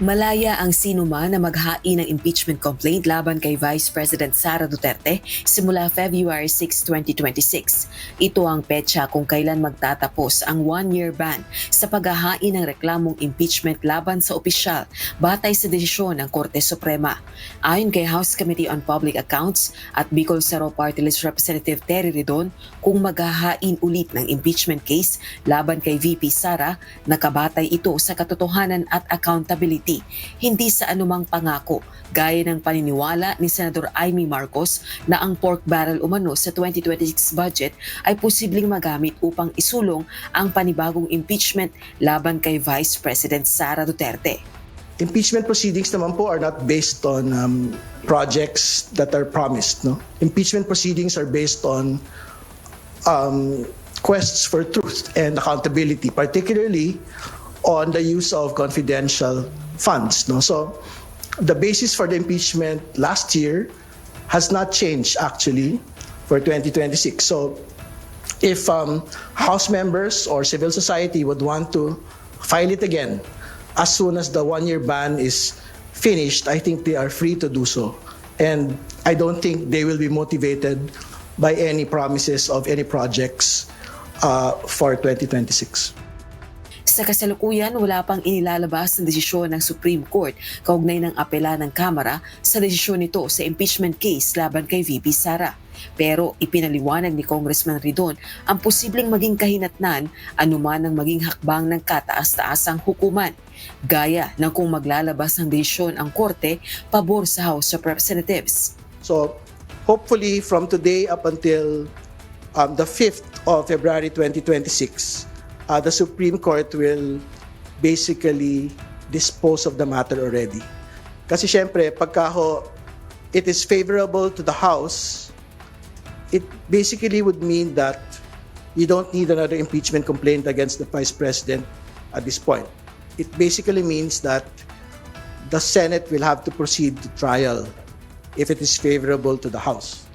Malaya ang sinuman na maghain ng impeachment complaint laban kay Vice President Sara Duterte simula February 6, 2026. Ito ang petsa kung kailan magtatapos ang one-year ban sa paghahain ng reklamong impeachment laban sa opisyal batay sa desisyon ng Korte Suprema. Ayon kay House Committee on Public Accounts at Bicol Saro Party List Representative Terry Ridon, kung maghahain ulit ng impeachment case laban kay VP Sara, nakabatay ito sa katotohanan at accountability, hindi sa anumang pangako, gaya ng paniniwala ni Senador Amy Marcos na ang pork barrel umano sa 2026 budget ay posibleng magamit upang isulong ang panibagong impeachment laban kay Vice President Sara Duterte. Impeachment proceedings naman po are not based on projects that are promised. No? Impeachment proceedings are based on quests for truth and accountability, particularly on the use of confidential funds. No? So the basis for the impeachment last year has not changed actually for 2026. So if House members or civil society would want to file it again as soon as the one-year ban is finished, I think they are free to do so. And I don't think they will be motivated by any promises of any projects for 2026. Sa kasalukuyan, wala pang inilalabas na desisyon ng Supreme Court kaugnay ng apela ng Kamara sa desisyon nito sa impeachment case laban kay VP Sara. Pero ipinaliwanag ni Congressman Ridon ang posibleng maging kahinatnan anuman ang maging hakbang ng kataas-taasang hukuman, gaya ng kung maglalabas ng desisyon ang Korte pabor sa House of Representatives. So hopefully from today up until the 5th of February 2026, the Supreme Court will basically dispose of the matter already. Kasi syempre, pagka it is favorable to the House, it basically would mean that you don't need another impeachment complaint against the Vice President at this point. It basically means that the Senate will have to proceed to trial if it is favorable to the House.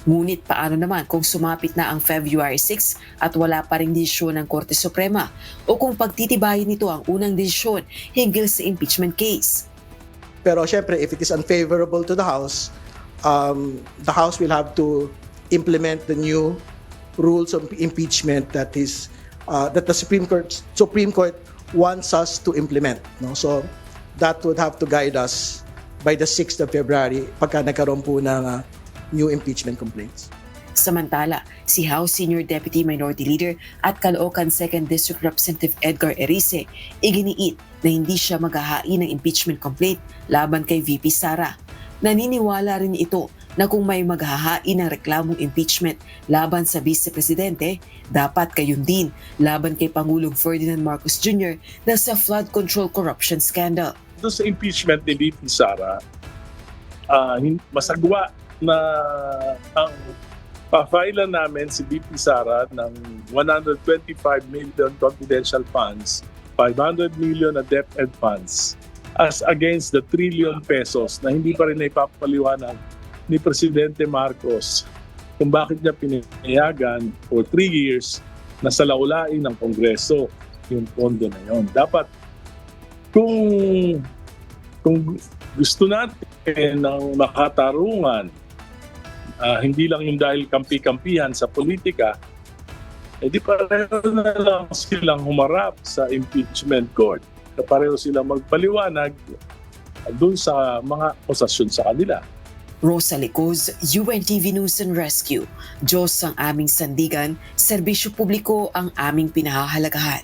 Ngunit paano naman kung sumapit na ang February 6 at wala pa ring desisyon ng Korte Suprema, o kung pagtitibayin nito ang unang desisyon hinggil sa impeachment case? Pero syempre, if it is unfavorable to the House will have to implement the new rules of impeachment that the Supreme Court wants us to implement. No? So that would have to guide us by the 6th of February pagka nagkaroon po ng new impeachment complaints. Samantala, si House Senior Deputy Minority Leader at Caloocan 2nd District Representative Edgar Erice iginiit na hindi siya maghahain ng impeachment complaint laban kay VP Sara. Naniniwala rin ito na kung may maghahain ng reklamong impeachment laban sa Vice Presidente, dapat gayon din laban kay Pangulong Ferdinand Marcos Jr. na sa flood control corruption scandal. Doon sa impeachment ni VP Sara, masagwa na ang pa-file namin si VP Sara ng 125 million confidential funds, 500 million na DepEd funds, as against the trillion pesos na hindi pa rin naipapaliwanag ni Presidente Marcos kung bakit niya pinayagan for 3 years na salaulain ng Kongreso yung pondo na yon. Dapat kung gusto natin ng makatarungan, hindi lang yung dahil kampi-kampihan sa politika, di pareho na lang silang humarap sa impeachment court. Pareho silang magpaliwanag dun sa mga akusasyon sa kanila. Rosa Licoz, UNTV News and Rescue. Diyos ang aming sandigan, serbisyo publiko ang aming pinahahalagahan.